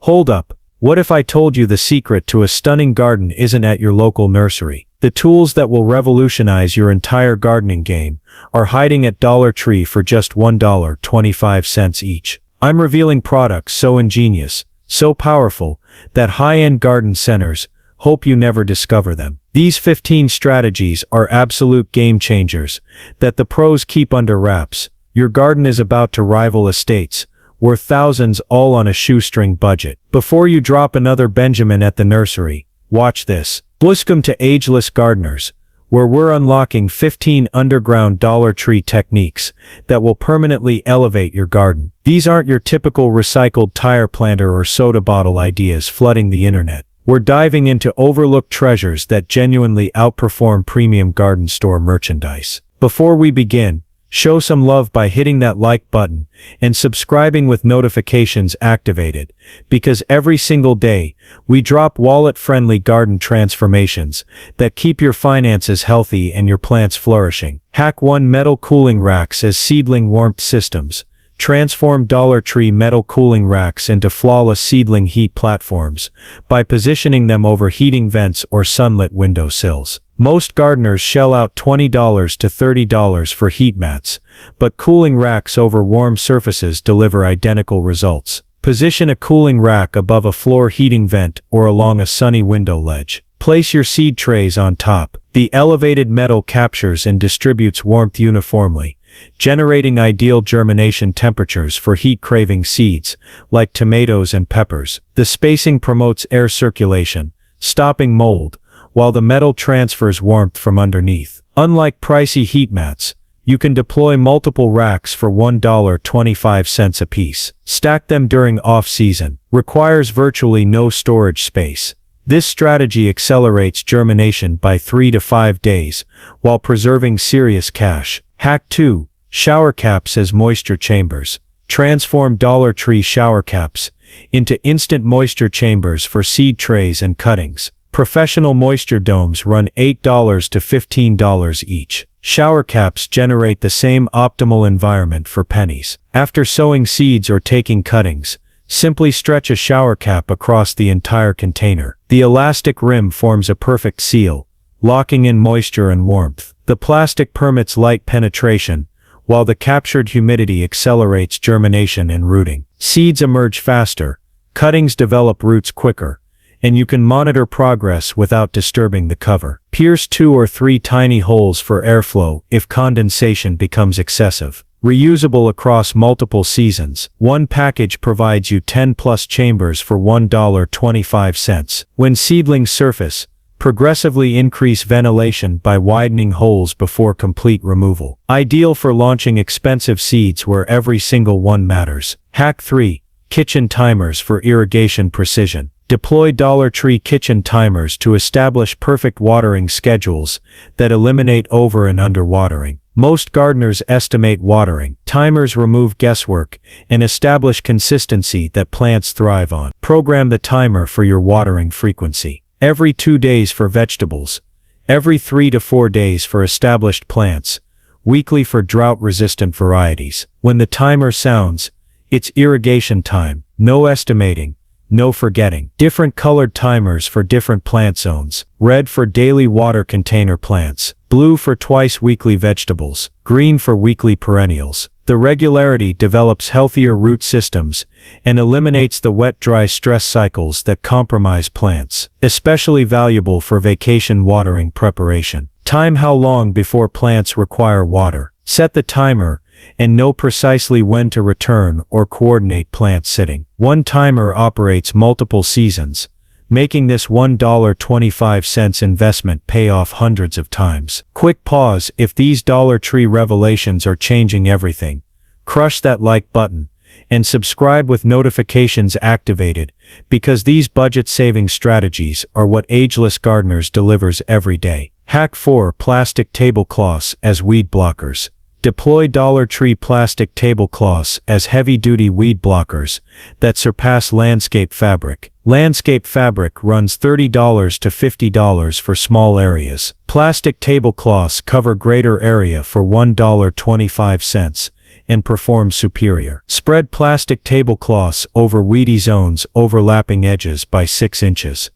Hold up, what if I told you the secret to a stunning garden isn't at your local nursery? The tools that will revolutionize your entire gardening game are hiding at Dollar Tree for just $1.25 each. I'm revealing products so ingenious, so powerful, that high-end garden centers hope you never discover them. These 15 strategies are absolute game changers that the pros keep under wraps. Your garden is about to rival estates, worth thousands, all on a shoestring budget. Before you drop another Benjamin at the nursery, watch this. Welcome to Ageless Gardeners, where we're unlocking 15 underground Dollar Tree techniques that will permanently elevate your garden. These aren't your typical recycled tire planter or soda bottle ideas flooding the internet. We're diving into overlooked treasures that genuinely outperform premium garden store merchandise. Before we begin, show some love by hitting that like button and subscribing with notifications activated, because every single day, we drop wallet-friendly garden transformations that keep your finances healthy and your plants flourishing. Hack 1: Metal cooling racks as seedling warmth systems. Transform Dollar Tree metal cooling racks into flawless seedling heat platforms by positioning them over heating vents or sunlit window sills. Most gardeners shell out $20 to $30 for heat mats, but cooling racks over warm surfaces deliver identical results. Position a cooling rack above a floor heating vent or along a sunny window ledge. Place your seed trays on top. The elevated metal captures and distributes warmth uniformly, generating ideal germination temperatures for heat-craving seeds, like tomatoes and peppers. The spacing promotes air circulation, stopping mold, while the metal transfers warmth from underneath. Unlike pricey heat mats, you can deploy multiple racks for $1.25 apiece. Stack them during off-season. Requires virtually no storage space. This strategy accelerates germination by 3 to 5 days, while preserving serious cash. Hack 2: Shower caps as moisture chambers. Transform Dollar Tree shower caps into instant moisture chambers for seed trays and cuttings. Professional moisture domes run $8 to $15 each. Shower caps generate the same optimal environment for pennies. After sowing seeds or taking cuttings, simply stretch a shower cap across the entire container. The elastic rim forms a perfect seal, locking in moisture and warmth. The plastic permits light penetration, while the captured humidity accelerates germination and rooting. Seeds emerge faster, cuttings develop roots quicker, and you can monitor progress without disturbing the cover. Pierce 2 or 3 tiny holes for airflow if condensation becomes excessive. Reusable across multiple seasons. One package provides you 10+ chambers for $1.25. When seedlings surface, progressively increase ventilation by widening holes before complete removal. Ideal for launching expensive seeds where every single one matters. Hack 3: Kitchen timers for irrigation precision. Deploy Dollar Tree kitchen timers to establish perfect watering schedules that eliminate over and under watering. Most gardeners estimate watering. Timers remove guesswork and establish consistency that plants thrive on. Program the timer for your watering frequency. Every 2 days for vegetables, every 3 to 4 days for established plants, weekly for drought-resistant varieties. When the timer sounds, it's irrigation time. No estimating, no forgetting. Different colored timers for different plant zones. Red for daily water container plants, blue for twice-weekly vegetables, green for weekly perennials. The regularity develops healthier root systems and eliminates the wet-dry stress cycles that compromise plants. Especially valuable for vacation watering preparation. Time how long before plants require water. Set the timer and know precisely when to return or coordinate plant sitting. One timer operates multiple seasons, making this $1.25 investment pay off hundreds of times. Quick pause: if these Dollar Tree revelations are changing everything, crush that like button and subscribe with notifications activated, because these budget-saving strategies are what Ageless Gardeners delivers every day. Hack 4: Plastic tablecloths as weed blockers. Deploy Dollar Tree plastic tablecloths as heavy-duty weed blockers that surpass landscape fabric. Landscape fabric runs $30 to $50 for small areas. Plastic tablecloths cover greater area for $1.25 and performs superior. Spread plastic tablecloths over weedy zones overlapping edges by 6 inches.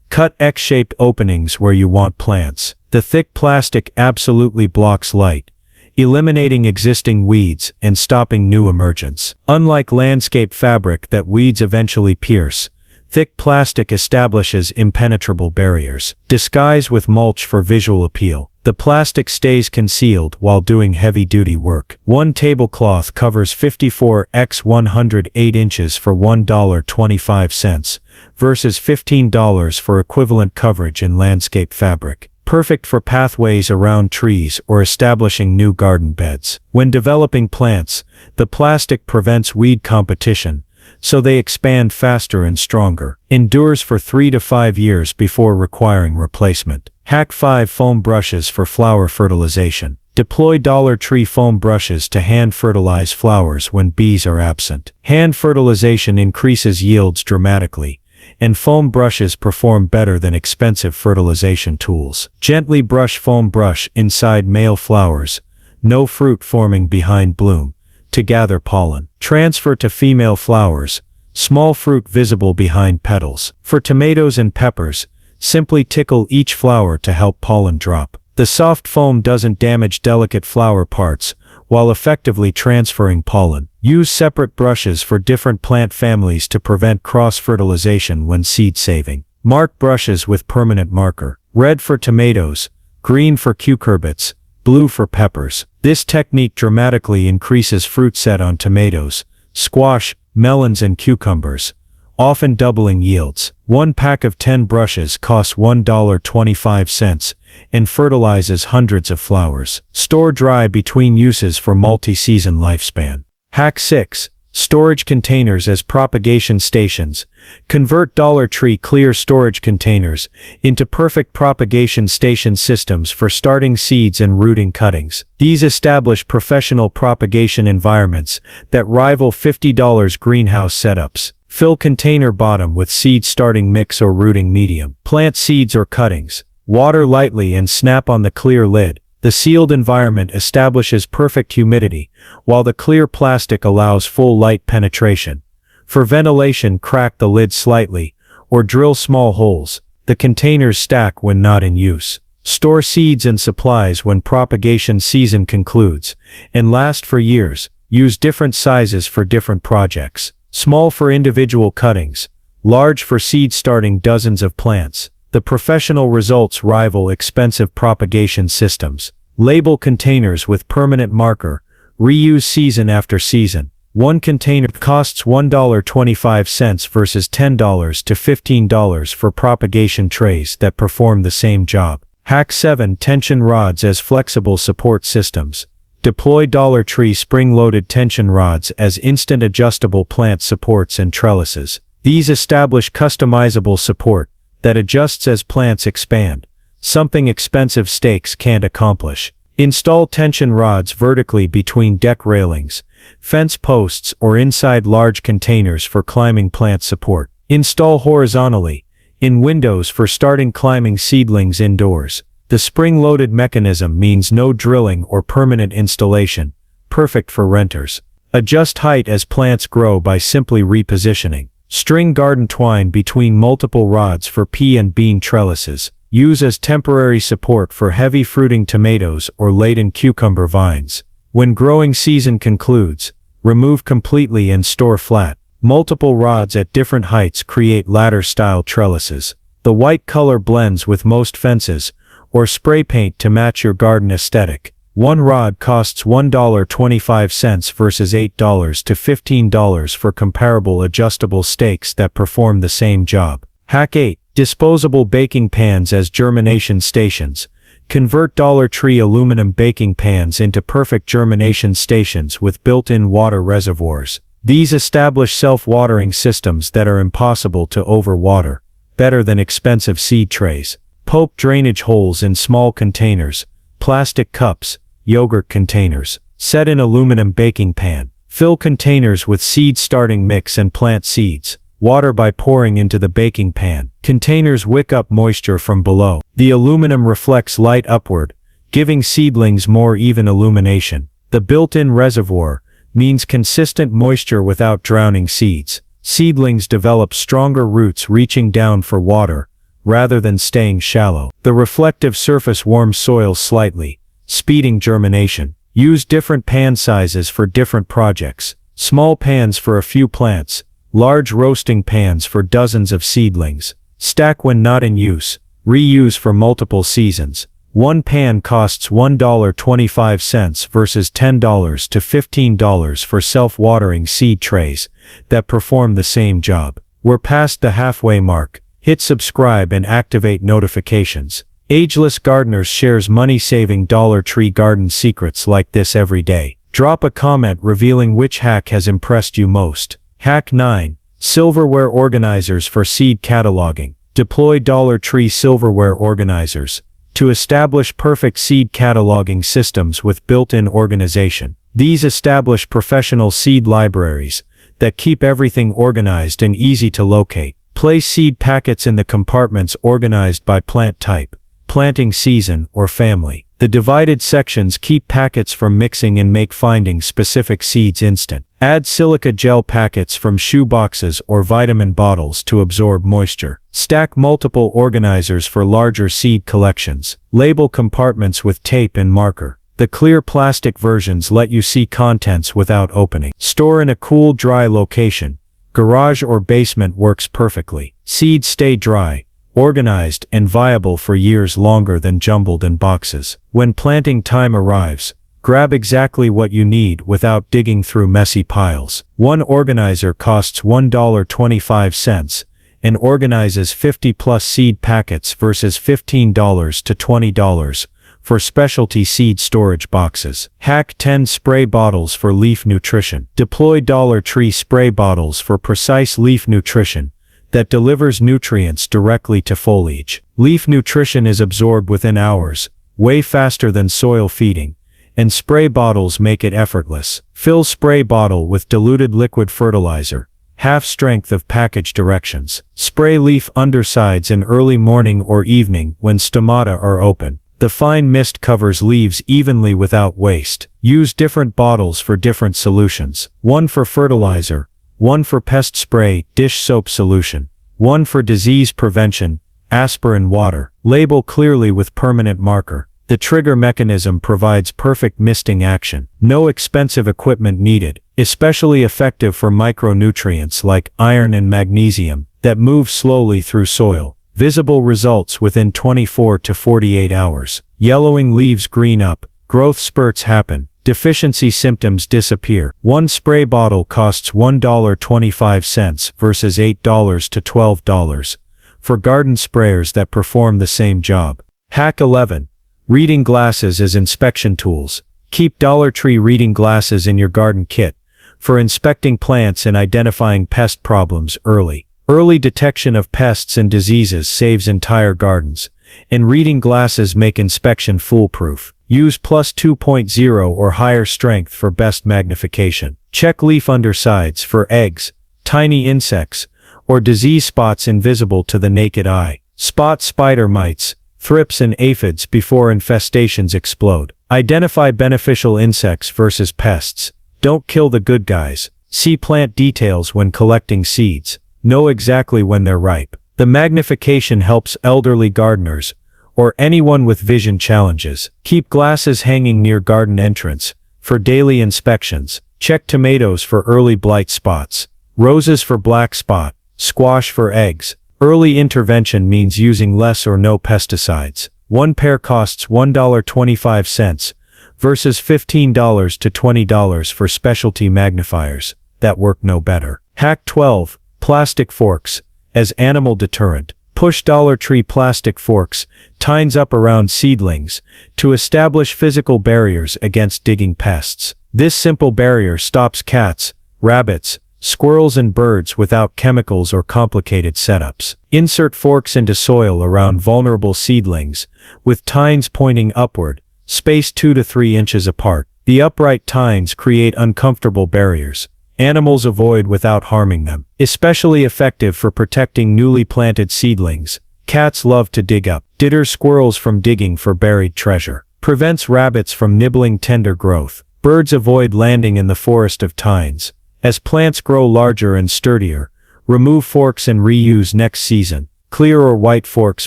Cut X-shaped openings where you want plants. The thick plastic absolutely blocks light, eliminating existing weeds and stopping new emergence. Unlike landscape fabric that weeds eventually pierce, thick plastic establishes impenetrable barriers. Disguise with mulch for visual appeal. The plastic stays concealed while doing heavy-duty work. One tablecloth covers 54 x 108 inches for $1.25 versus $15 for equivalent coverage in landscape fabric. Perfect for pathways around trees or establishing new garden beds. When developing plants, the plastic prevents weed competition, so they expand faster and stronger. Endures for 3 to 5 years before requiring replacement. Hack 5 foam brushes for flower fertilization. Deploy Dollar Tree foam brushes to hand fertilize flowers when bees are absent. Hand fertilization increases yields dramatically, and foam brushes perform better than expensive fertilization tools. Gently brush foam brush inside male flowers, no fruit forming behind bloom, to gather pollen. Transfer to female flowers, small fruit visible behind petals. For tomatoes and peppers, simply tickle each flower to help pollen drop. The soft foam doesn't damage delicate flower parts, while effectively transferring pollen. Use separate brushes for different plant families to prevent cross-fertilization when seed saving. Mark brushes with permanent marker. Red for tomatoes, green for cucurbits, blue for peppers. This technique dramatically increases fruit set on tomatoes, squash, melons and cucumbers, often doubling yields. One pack of 10 brushes costs $1.25 and fertilizes hundreds of flowers. Store dry between uses for multi-season lifespan. Hack 6. Storage containers as propagation stations. Convert Dollar Tree clear storage containers into perfect propagation station systems for starting seeds and rooting cuttings. These establish professional propagation environments that rival $50 greenhouse setups. Fill container bottom with seed starting mix or rooting medium. Plant seeds or cuttings. Water lightly and snap on the clear lid. The sealed environment establishes perfect humidity, while the clear plastic allows full light penetration. For ventilation, crack the lid slightly, or drill small holes. The containers stack when not in use. Store seeds and supplies when propagation season concludes, and last for years. Use different sizes for different projects. Small for individual cuttings, large for seed starting dozens of plants. The professional results rival expensive propagation systems. Label containers with permanent marker. Reuse season after season. One container costs $1.25 versus $10 to $15 for propagation trays that perform the same job. Hack 7. Tension rods as flexible support systems. Deploy Dollar Tree spring-loaded tension rods as instant adjustable plant supports and trellises. These establish customizable support that adjusts as plants expand, something expensive stakes can't accomplish. Install tension rods vertically between deck railings, fence posts or inside large containers for climbing plant support. Install horizontally, in windows for starting climbing seedlings indoors. The spring-loaded mechanism means no drilling or permanent installation, perfect for renters. Adjust height as plants grow by simply repositioning. String garden twine between multiple rods for pea and bean trellises. Use as temporary support for heavy fruiting tomatoes or laden cucumber vines. When growing season concludes, remove completely and store flat. Multiple rods at different heights create ladder-style trellises. The white color blends with most fences, or spray paint to match your garden aesthetic. One rod costs $1.25 versus $8 to $15 for comparable adjustable stakes that perform the same job. Hack 8. Disposable baking pans as germination stations. Convert Dollar Tree aluminum baking pans into perfect germination stations with built-in water reservoirs. These establish self-watering systems that are impossible to overwater, better than expensive seed trays. Poke drainage holes in small containers, plastic cups, yogurt containers. Set in aluminum baking pan. Fill containers with seed starting mix and plant seeds. Water by pouring into the baking pan. Containers wick up moisture from below. The aluminum reflects light upward, giving seedlings more even illumination. The built-in reservoir, means consistent moisture without drowning seeds. Seedlings develop stronger roots reaching down for water, rather than staying shallow. The reflective surface warms soil slightly, speeding germination. Use different pan sizes for different projects. Small pans for a few plants, large roasting pans for dozens of seedlings. Stack when not in use. Reuse for multiple seasons. One pan costs $1.25 versus $10 to $15 for self-watering seed trays that perform the same job. We're past the halfway mark. Hit subscribe and activate notifications. Ageless Gardeners shares money-saving Dollar Tree garden secrets like this every day. Drop a comment revealing which hack has impressed you most. Hack 9. Silverware Organizers for Seed Cataloging. Deploy Dollar Tree silverware organizers to establish perfect seed cataloging systems with built-in organization. These establish professional seed libraries that keep everything organized and easy to locate. Place seed packets in the compartments organized by plant type, planting season, or family. The divided sections keep packets from mixing and make finding specific seeds instant. Add silica gel packets from shoe boxes or vitamin bottles to absorb moisture. Stack multiple organizers for larger seed collections. Label compartments with tape and marker. The clear plastic versions let you see contents without opening. Store in a cool, dry location. Garage or basement works perfectly. Seeds stay dry, organized, and viable for years longer than jumbled in boxes. When planting time arrives, grab exactly what you need without digging through messy piles. One organizer costs $1.25 and organizes 50+ seed packets versus $15 to $20 for specialty seed storage boxes. Hack 10 Spray Bottles for Leaf Nutrition. Deploy Dollar Tree spray bottles for precise leaf nutrition that delivers nutrients directly to foliage. Leaf nutrition is absorbed within hours, way faster than soil feeding, and spray bottles make it effortless. Fill spray bottle with diluted liquid fertilizer, half strength of package directions. Spray leaf undersides in early morning or evening when stomata are open. The fine mist covers leaves evenly without waste. Use different bottles for different solutions. One for fertilizer, one for pest spray, dish soap solution, one for disease prevention, aspirin water. Label clearly with permanent marker. The trigger mechanism provides perfect misting action. No expensive equipment needed, especially effective for micronutrients like iron and magnesium that move slowly through soil. Visible results within 24 to 48 hours. Yellowing leaves green up, growth spurts happen, deficiency symptoms disappear. One spray bottle costs $1.25 versus $8 to $12 for garden sprayers that perform the same job. Hack 11. Reading glasses as inspection tools. Keep Dollar Tree reading glasses in your garden kit for inspecting plants and identifying pest problems early. Early detection of pests and diseases saves entire gardens, and reading glasses make inspection foolproof. Use +2.0 or higher strength for best magnification. Check leaf undersides for eggs, tiny insects, or disease spots invisible to the naked eye. Spot spider mites, thrips and aphids before infestations explode. Identify beneficial insects versus pests. Don't kill the good guys. See plant details when collecting seeds. Know exactly when they're ripe. The magnification helps elderly gardeners or anyone with vision challenges. Keep glasses hanging near garden entrance for daily inspections. Check tomatoes for early blight spots, roses for black spot, squash for eggs. Early intervention means using less or no pesticides. One pair costs $1.25 versus $15 to $20 for specialty magnifiers that work no better. Hack 12. Plastic forks as animal deterrent. Push Dollar Tree plastic forks, tines up around seedlings, to establish physical barriers against digging pests. This simple barrier stops cats, rabbits, squirrels and birds without chemicals or complicated setups. Insert forks into soil around vulnerable seedlings, with tines pointing upward, spaced 2 to 3 inches apart. The upright tines create uncomfortable barriers animals avoid without harming them. Especially effective for protecting newly planted seedlings. Cats love to dig up. Deters squirrels from digging for buried treasure. Prevents rabbits from nibbling tender growth. Birds avoid landing in the forest of tines. As plants grow larger and sturdier, remove forks and reuse next season. Clear or white forks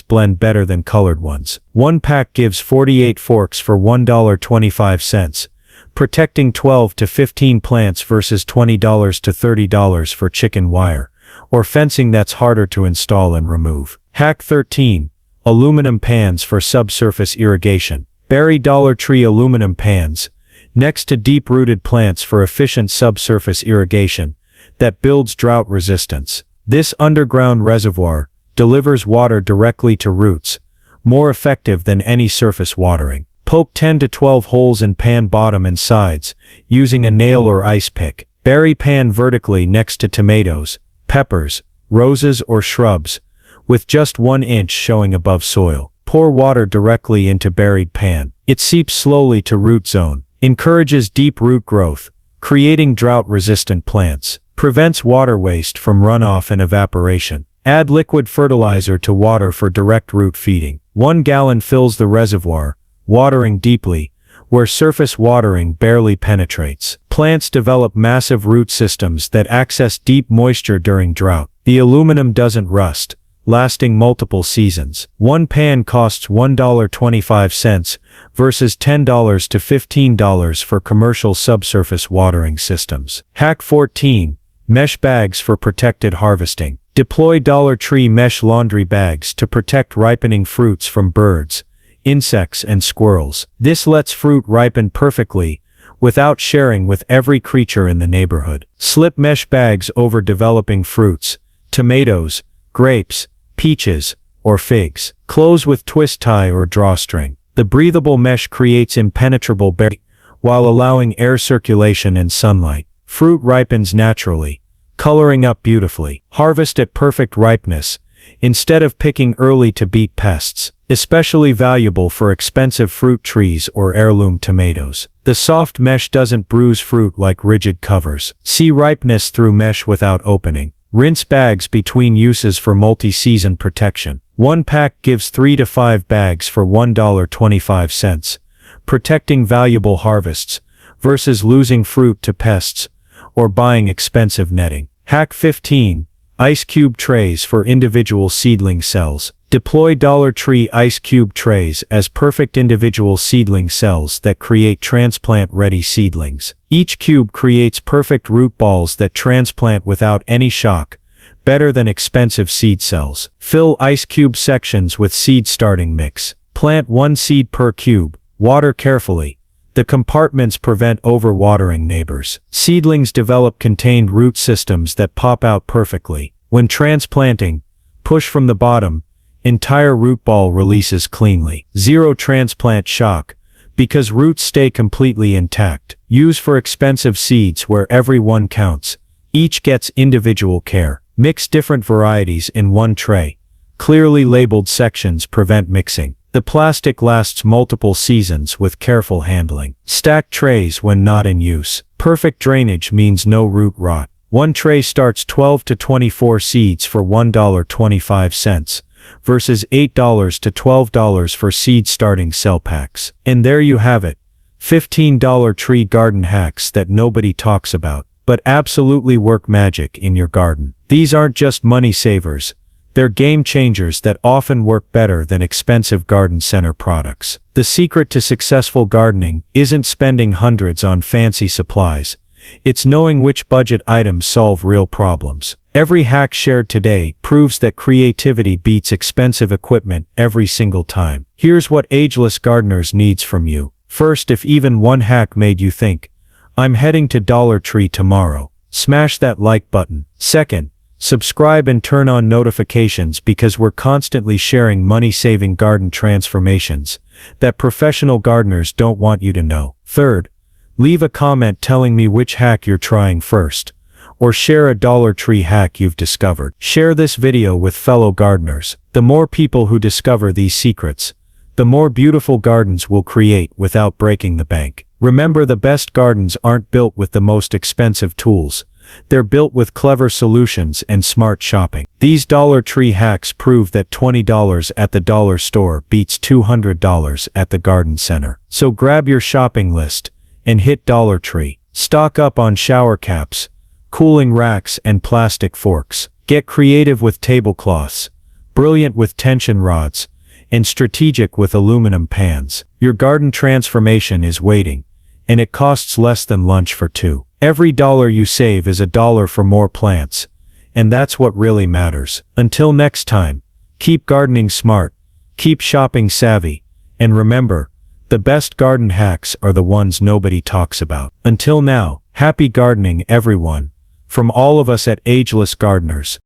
blend better than colored ones. One pack gives 48 forks for $1.25, protecting 12 to 15 plants versus $20 to $30 for chicken wire, or fencing that's harder to install and remove. Hack 13. Aluminum pans for subsurface irrigation. Bury Dollar Tree aluminum pans next to deep-rooted plants for efficient subsurface irrigation that builds drought resistance. This underground reservoir delivers water directly to roots, more effective than any surface watering. Poke 10 to 12 holes in pan bottom and sides, using a nail or ice pick. Bury pan vertically next to tomatoes, peppers, roses or shrubs, with just 1 inch showing above soil. Pour water directly into buried pan. It seeps slowly to root zone. Encourages deep root growth, creating drought-resistant plants. Prevents water waste from runoff and evaporation. Add liquid fertilizer to water for direct root feeding. 1 gallon fills the reservoir, watering deeply, where surface watering barely penetrates. Plants develop massive root systems that access deep moisture during drought. The aluminum doesn't rust, lasting multiple seasons. 1 pan costs $1.25 versus $10 to $15 for commercial subsurface watering systems. Hack 14. Mesh bags for protected harvesting. Deploy Dollar Tree mesh laundry bags to protect ripening fruits from birds, insects and squirrels. This lets fruit ripen perfectly, without sharing with every creature in the neighborhood. Slip mesh bags over developing fruits, tomatoes, grapes, peaches, or figs. Close with twist tie or drawstring. The breathable mesh creates impenetrable barrier while allowing air circulation and sunlight. Fruit ripens naturally, coloring up beautifully. Harvest at perfect ripeness, instead of picking early to beat pests. Especially valuable for expensive fruit trees or heirloom tomatoes. The soft mesh doesn't bruise fruit like rigid covers. See ripeness through mesh without opening. Rinse bags between uses for multi-season protection. 1 pack gives 3 to 5 bags for $1.25, protecting valuable harvests, versus losing fruit to pests, or buying expensive netting. Hack 15. Ice cube trays for individual seedling cells. Deploy Dollar Tree ice cube trays as perfect individual seedling cells that create transplant-ready seedlings. Each cube creates perfect root balls that transplant without any shock, better than expensive seed cells. Fill ice cube sections with seed starting mix. Plant 1 seed per cube. Water carefully. The compartments prevent overwatering neighbors. Seedlings develop contained root systems that pop out perfectly. When transplanting, push from the bottom. Entire root ball releases cleanly. Zero transplant shock, because roots stay completely intact. Use for expensive seeds where every one counts. Each gets individual care. Mix different varieties in 1 tray. Clearly labeled sections prevent mixing. The plastic lasts multiple seasons with careful handling. Stack trays when not in use. Perfect drainage means no root rot. 1 tray starts 12 to 24 seeds for $1.25. Versus $8 to $12 for seed starting cell packs. And there you have it. 15 Dollar Tree garden hacks that nobody talks about, but absolutely work magic in your garden. These aren't just money savers. They're game changers that often work better than expensive garden center products. The secret to successful gardening isn't spending hundreds on fancy supplies. It's knowing which budget items solve real problems. Every hack shared today proves that creativity beats expensive equipment every single time. Here's what ageless gardeners needs from you. First, if even one hack made you think, I'm heading to Dollar Tree tomorrow, smash that like button. Second, subscribe and turn on notifications because we're constantly sharing money-saving garden transformations that professional gardeners don't want you to know. Third, leave a comment telling me which hack you're trying first, or share a Dollar Tree hack you've discovered. Share this video with fellow gardeners. The more people who discover these secrets, the more beautiful gardens we'll create without breaking the bank. Remember, the best gardens aren't built with the most expensive tools. They're built with clever solutions and smart shopping. These Dollar Tree hacks prove that $20 at the dollar store beats $200 at the garden center. So grab your shopping list and hit Dollar Tree. Stock up on shower caps, cooling racks and plastic forks. Get creative with tablecloths, brilliant with tension rods, and strategic with aluminum pans. Your garden transformation is waiting, and it costs less than lunch for two. Every dollar you save is a dollar for more plants, and that's what really matters. Until next time, keep gardening smart, keep shopping savvy, and remember, the best garden hacks are the ones nobody talks about. Until now, happy gardening everyone, from all of us at Ageless Gardeners.